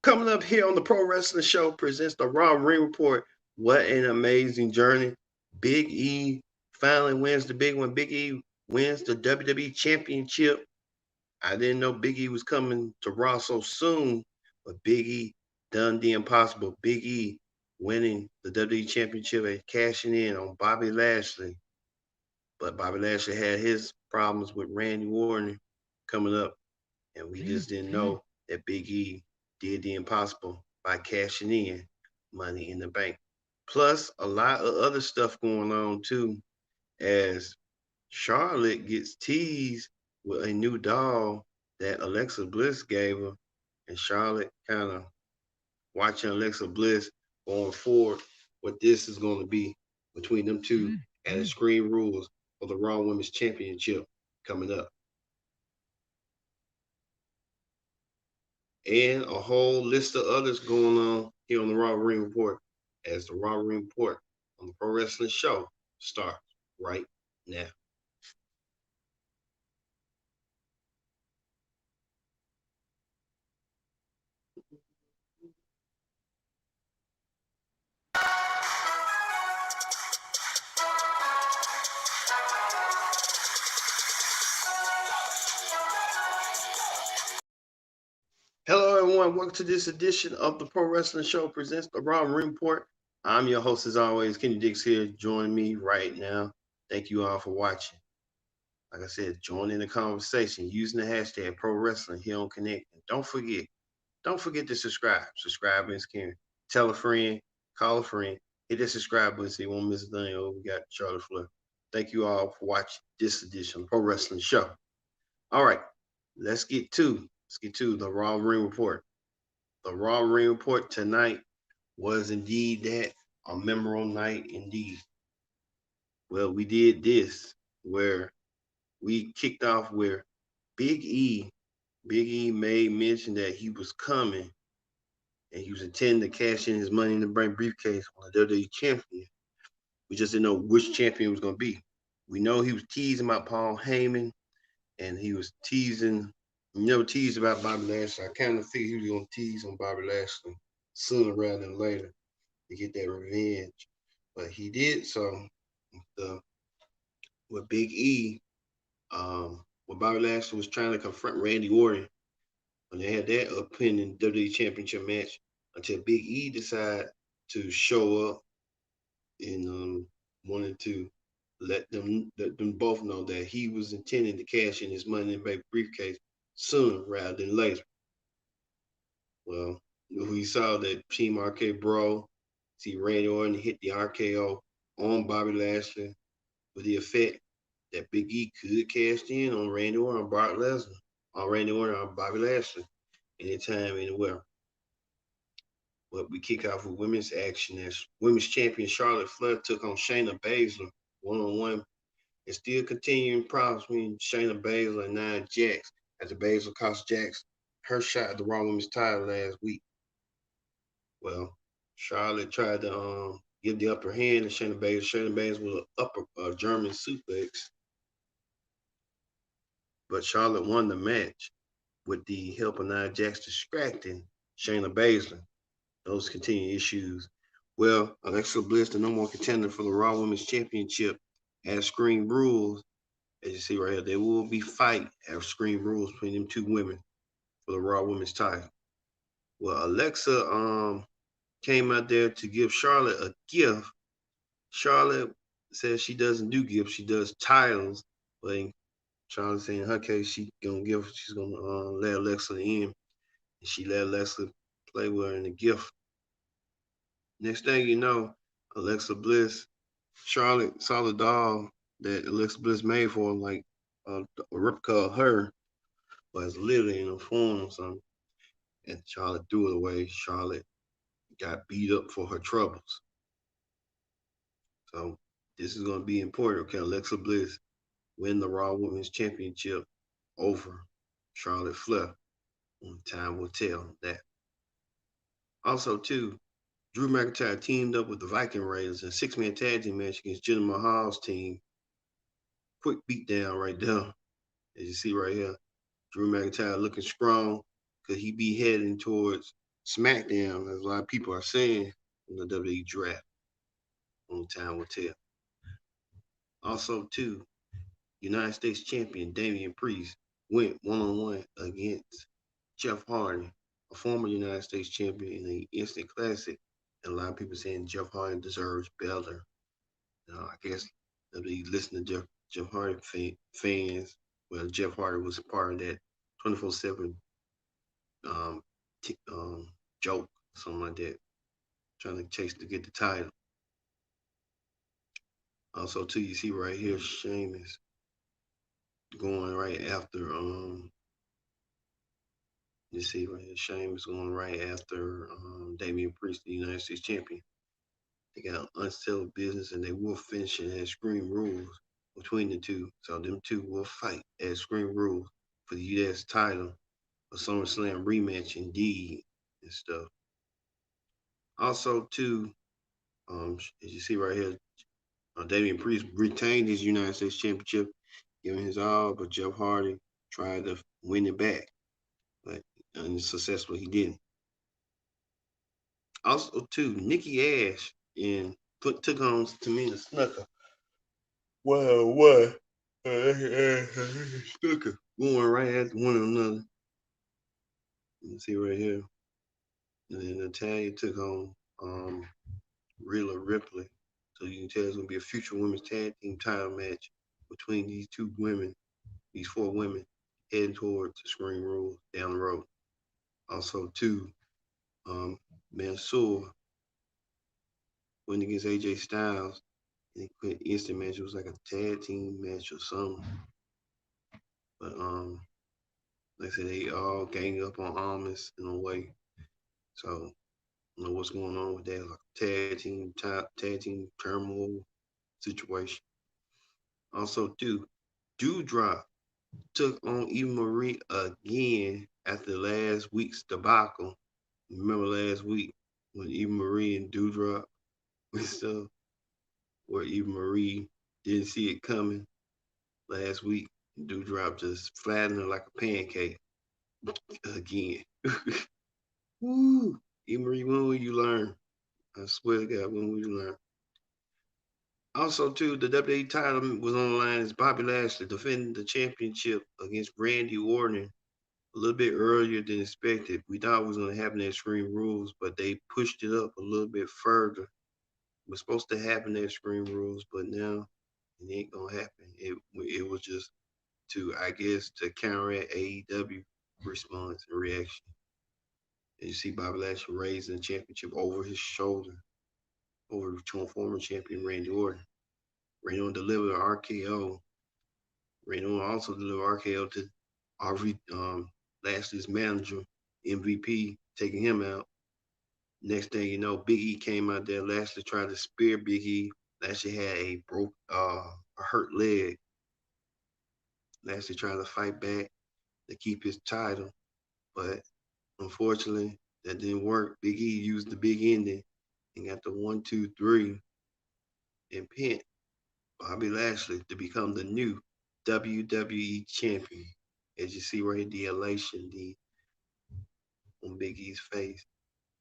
Coming up here on the Pro Wrestling Show presents the Raw Ring Report. What an amazing journey. Big E finally wins the big one. Big E wins the WWE Championship. I didn't know Big E was coming to Raw so soon, but Big E done the impossible. Big E winning the WWE Championship and cashing in on Bobby Lashley. But Bobby Lashley had his problems with Randy Orton coming up, and we just didn't know that Big E did the impossible by cashing in Money in the Bank. Plus, a lot of other stuff going on too, as Charlotte gets teased with a new doll that Alexa Bliss gave her, and Charlotte kind of watching Alexa Bliss going forward what this is going to be between them two and the Screen Rules for the Raw Women's Championship coming up. And a whole list of others going on here on the Raw Ring Report as the Raw Ring Report on the Pro Wrestling Show starts right now. Hello, everyone. Welcome to this edition of the Pro Wrestling Show presents the Raw Ring Report. I'm your host, as always, Kenny Dix here. Join me right now. Thank you all for watching. Like I said, join in the conversation using the hashtag Pro Wrestling here on Connect. And don't forget to subscribe. Subscribe is caring. Tell a friend, call a friend, hit that subscribe button so you won't miss a thing. Oh, we got Charlotte Flair. Thank you all for watching this edition of the Pro Wrestling Show. All right, let's get to the Raw Ring Report. The Raw Ring Report tonight was indeed that a memorable night indeed. Well, we did this where we kicked off where Big E, Big E made mention that he was coming and he was intending to cash in his Money in the Bank briefcase on the WWE Champion. We just didn't know which champion was going to be. We know he was teasing about Paul Heyman and he was teasing, teased about Bobby Lashley. I kind of figured he was going to tease on Bobby Lashley sooner rather than later to get that revenge. But he did so with Big E. When Bobby Lashley was trying to confront Randy Orton when they had that upending WWE Championship match until Big E decided to show up and wanted to let them both know that he was intending to cash in his Money in the Bank briefcase sooner rather than later. Well, we saw that Team RK Bro, see Randy Orton hit the RKO on Bobby Lashley with the effect that Big E could cash in on Randy Orton or Brock Lesnar, on Randy Orton or Bobby Lashley, anytime, anywhere. But we kick off with women's action as women's champion Charlotte Flair took on Shayna Baszler one-on-one. And still continuing problems between Shayna Baszler and Nia Jax as the Baszler cost Jax her shot at the Raw Women's title last week. Well, Charlotte tried to give the upper hand to Shayna Baszler. Shayna Baszler with an upper German suplex, but Charlotte won the match with the help of Nia Jax distracting Shayna Baszler. Those continuing issues. Well, Alexa Bliss, the number one contender for the Raw Women's Championship, as Screen Rules, as you see right here, there will be fight at Screen Rules between them two women for the Raw Women's title. Well, Alexa came out there to give Charlotte a gift. Charlotte says she doesn't do gifts, she does titles. But Charlotte saying in her case, she's gonna let Alexa in, and she let Alexa play with her in the gift. Next thing you know, Alexa Bliss, Charlotte saw the doll that Alexa Bliss made for her, like a replica of her, but it's literally in a form or something. And Charlotte threw it away. Charlotte got beat up for her troubles. So this is going to be important. Okay, Alexa Bliss win the Raw Women's Championship over Charlotte Flair. Time will tell that. Also, too, Drew McIntyre teamed up with the Viking Raiders in a six-man tag team match against Jinder Mahal's team. Quick beatdown right there, as you see right here. Drew McIntyre looking strong because he be heading towards SmackDown, as a lot of people are saying, in the WWE draft. Only time will tell. Also, too, United States champion Damien Priest went one-on-one against Jeff Hardy, a former United States champion in an instant classic. And a lot of people saying Jeff Hardy deserves better. I guess if they listen to Jeff Hardy fans, well, Jeff Hardy was a part of that 24/7 um, joke, something like that, trying to chase to get the title. Also, too, you see right here, Sheamus going right after you see right here, Sheamus going right after Damien Priest, the United States champion. They got unsettled business, and they will finish it at Scream Rules between the two. So them two will fight at Scream Rules for the U.S. title, a SummerSlam rematch indeed and stuff. Also, too, as you see right here, Damien Priest retained his United States Championship, giving his all, but Jeff Hardy tried to win it back, but unsuccessful. He didn't. Also, too, Nikki Ash and took on Tamina Snuka. Wow, what? Snuka going right at one another. You see right here. And then Natalia took on Rhea Ripley. So you can tell it's gonna be a future women's tag team title match between these two women, these four women, heading toward the Scream Rules down the road. Also, too, Mansoor went against AJ Styles. And he quit instant match. It was like a tag team match or something. But like I said, they all gang up on Almas in a way. So I don't know what's going on with that. Like tag team turmoil situation. Also, too, Dewdrop took on Eva Marie again after last week's debacle. Remember last week when Eva Marie and Dewdrop and stuff, where Eva Marie didn't see it coming last week. Dewdrop just flattened her like a pancake again. Woo! Eva Marie, when will you learn? I swear to God, when will you learn? Also, too, the WWE title was on the line as Bobby Lashley defending the championship against Randy Orton a little bit earlier than expected. We thought it was going to happen at Scream Rules, but they pushed it up a little bit further. It was supposed to happen at Scream Rules, but now it ain't going to happen. It was just to, I guess, to counteract AEW response and reaction. And you see Bobby Lashley raising the championship over his shoulder, over former champion Randy Orton. Randy Orton delivered an RKO. Randy Orton also delivered RKO to Lashley's manager, MVP, taking him out. Next thing you know, Big E came out there. Lashley tried to spear Big E. Lashley had a hurt leg. Lashley tried to fight back to keep his title, but unfortunately, that didn't work. Big E used the big ending and got the 1-2-3 and pinned Bobby Lashley to become the new WWE champion. As you see right here, the elation on Big E's face.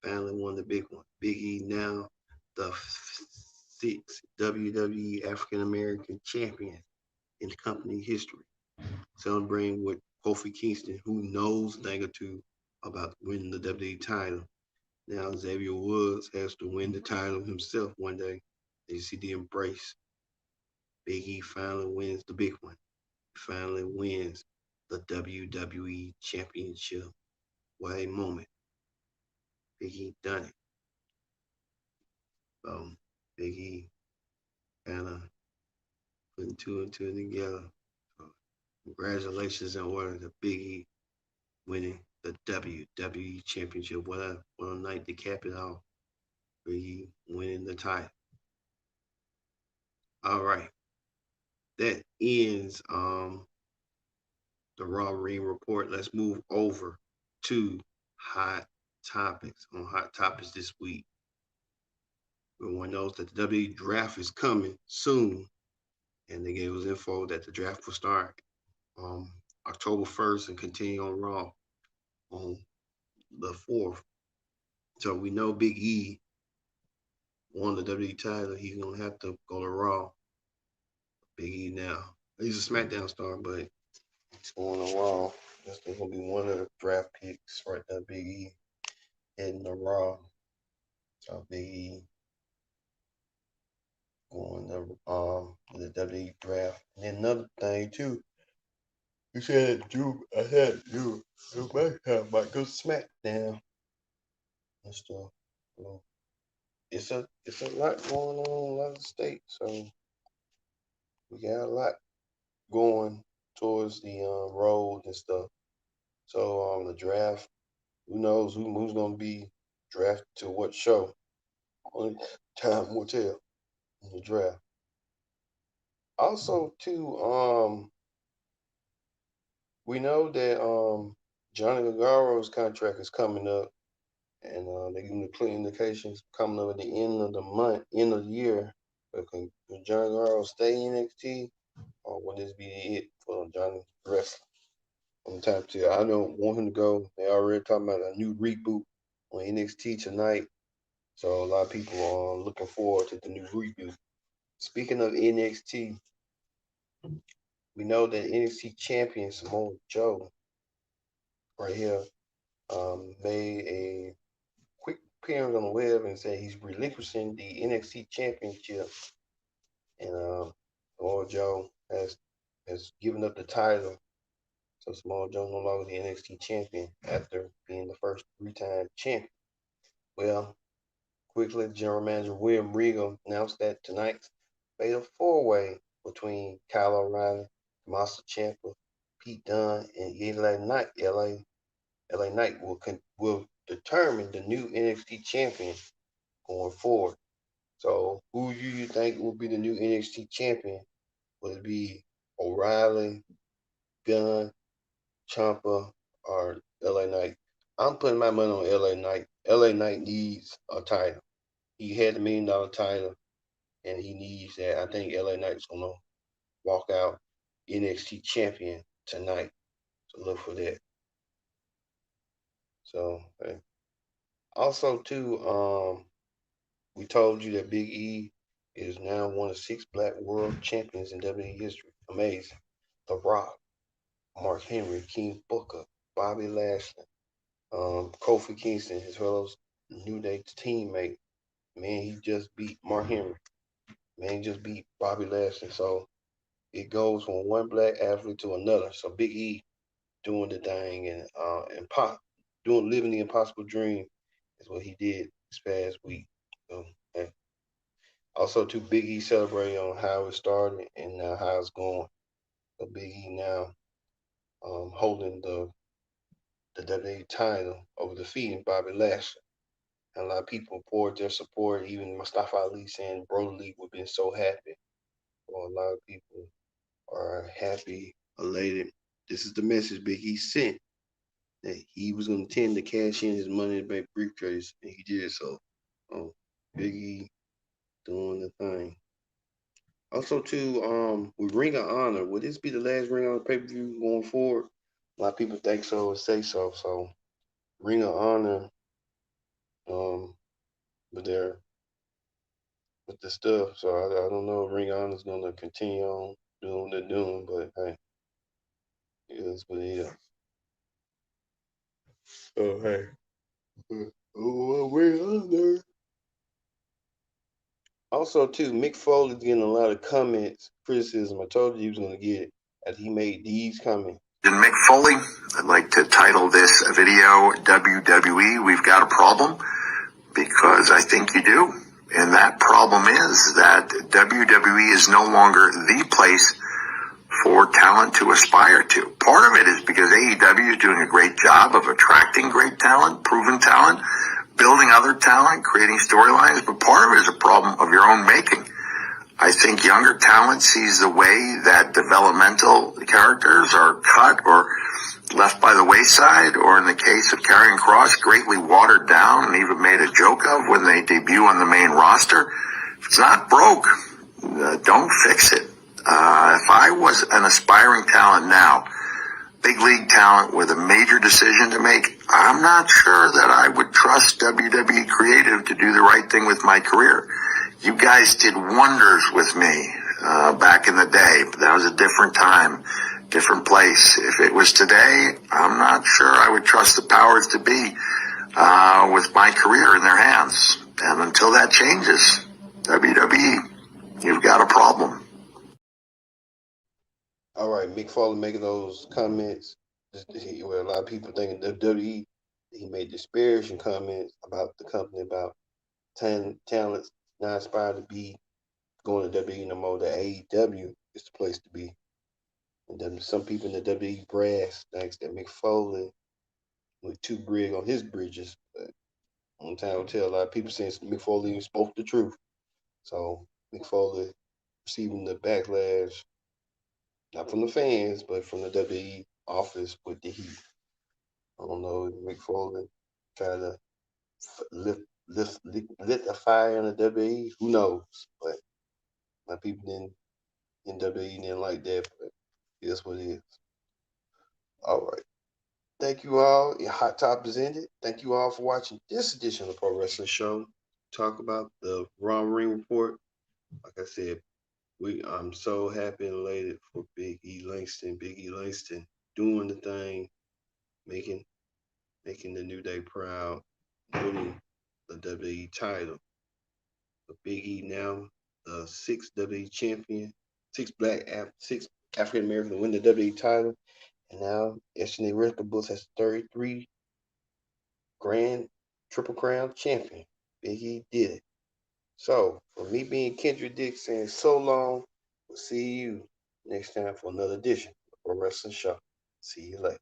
Finally won the big one. Big E now the sixth WWE African American champion in company history. Celebrating with Kofi Kingston, who knows a thing or two about winning the WWE title. Now Xavier Woods has to win the title himself one day. You see the embrace. Big E finally wins the big one. He finally wins the WWE Championship. What a moment. Big E done it. Big E kind of putting two and two together. So, congratulations in order to Big E winning the WWE Championship. What a night to cap it off. Big E winning the title. All right. That ends the Raw Ring Report. Let's move over to Hot Topics. On Hot Topics this week, everyone knows that the WWE draft is coming soon, and they gave us info that the draft will start October 1st and continue on Raw on the 4th. So we know Big E won the WWE title. He's gonna have to go to Raw. Big E now. He's a SmackDown star, but he's going to Raw. That's gonna be one of the draft picks right there. Big E heading to Raw. So Big E going to the WWE draft. And then another thing too, you said I had Drew McIntyre might go to SmackDown and stuff. So it's a lot going on in a lot of states. So we got a lot going towards the road and stuff. So the draft, who knows who's gonna be drafted to what show? Only time will tell in the draft. Also, too, we know that Johnny Gargaro's contract is coming up, and they're giving the clear indications coming up at the end of the month, end of the year. But can Johnny Gargano stay in NXT, or will this be it for Johnny Wrestling? On top to I don't want him to go. They already talking about a new reboot on NXT tonight, so a lot of people are looking forward to the new reboot. Speaking of NXT, we know that NXT Champion Samoa Joe right here made a quick appearance on the web and said he's relinquishing the NXT Championship, and Samoa Joe has given up the title. So Samoa Joe no longer the NXT champion after being the first 3-time champion. Well, quickly, General Manager William Regal announced that tonight's fatal 4-way between Kyle O'Reilly, Tommaso Ciampa, Pete Dunne, and LA Knight will determine the new NXT champion going forward. So, who do you think will be the new NXT champion? Will it be O'Reilly, Gunn, Ciampa, or LA Knight? I'm putting my money on LA Knight. LA Knight needs a title. He had the $1 million title, and he needs that. I think LA Knight's gonna walk out NXT champion tonight. So look for that. So also too, we told you that Big E is now one of 6 Black World Champions in WWE history. Amazing. The Rock, Mark Henry, King Booker, Bobby Lashley, Kofi Kingston, his fellow New Day teammate. Man, he just beat Mark Henry. Man, he just beat Bobby Lashley. So it goes from one black athlete to another. So Big E doing the thing and living the impossible dream is what he did this past week. So, hey. Also, too, Big E celebrating on how it started and how it's going. So Big E now holding the WWE title over defeating Bobby Lashley. And a lot of people poured their support. Even Mustafa Ali saying Brody would have been so happy. Well, a lot of people are happy, elated. This is the message Big E sent, that he was going to tend to cash in his money in the bank briefcase, and he did so. Big E doing the thing. Also, too, with Ring of Honor, will this be the last Ring of Honor pay-per-view going forward? A lot of people think so and say so. So, Ring of Honor, with the stuff. So I don't know if Ring of Honor is going to continue on doing what they're doing, but hey, it is what it is. So hey, Ring of Honor. Also, too, Mick Foley's getting a lot of comments, criticism. I told you he was going to get it as he made these comments. And Mick Foley, I'd like to title this video, WWE, We've Got a Problem, because I think you do. And that problem is that WWE is no longer the place for talent to aspire to. Part of it is because AEW is doing a great job of attracting great talent, proven talent, building other talent, creating storylines, but part of it is a problem of your own making. I think younger talent sees the way that developmental characters are cut or left by the wayside, or in the case of Karrion Kross, greatly watered down and even made a joke of when they debut on the main roster. If it's not broke, don't fix it. If I was an aspiring talent now, big league talent with a major decision to make, I'm not sure that I would trust WWE Creative to do the right thing with my career. You guys did wonders with me back in the day, but that was a different time, different place. If it was today, I'm not sure I would trust the powers to be with my career in their hands. And until that changes, WWE, you've got a problem. All right, Mick Foley making those comments. Where a lot of people thinking WWE, he made disparaging comments about the company, about talents not inspired to be going to WWE no more. The AEW is the place to be. And then some people in the WWE brass thinks that Mick Foley was too big on his bridges. But on time will tell, a lot of people saying Mick Foley spoke the truth. So Mick Foley receiving the backlash, not from the fans, but from the WWE office with the heat. I don't know if Mick Foley trying to lit a fire in the WWE. Who knows? But my people in WWE didn't like that, but it is what it is. All right. Thank you all. Your Hot Top is ended. Thank you all for watching this edition of the Pro Wrestling Show. Talk about the Raw Ring Report. Like I said, I'm so happy and elated for Big E Langston. Big E Langston doing the thing, making the New Day proud, winning the WWE title. But Big E now the sixth WWE champion, six African American to win the WWE title, and now SNA Wrestling Bulls has 33 grand triple crown champion. Big E did it. So, for me being Kendrick Dick saying so long, we'll see you next time for another edition of Pro Wrestling Show. See you later.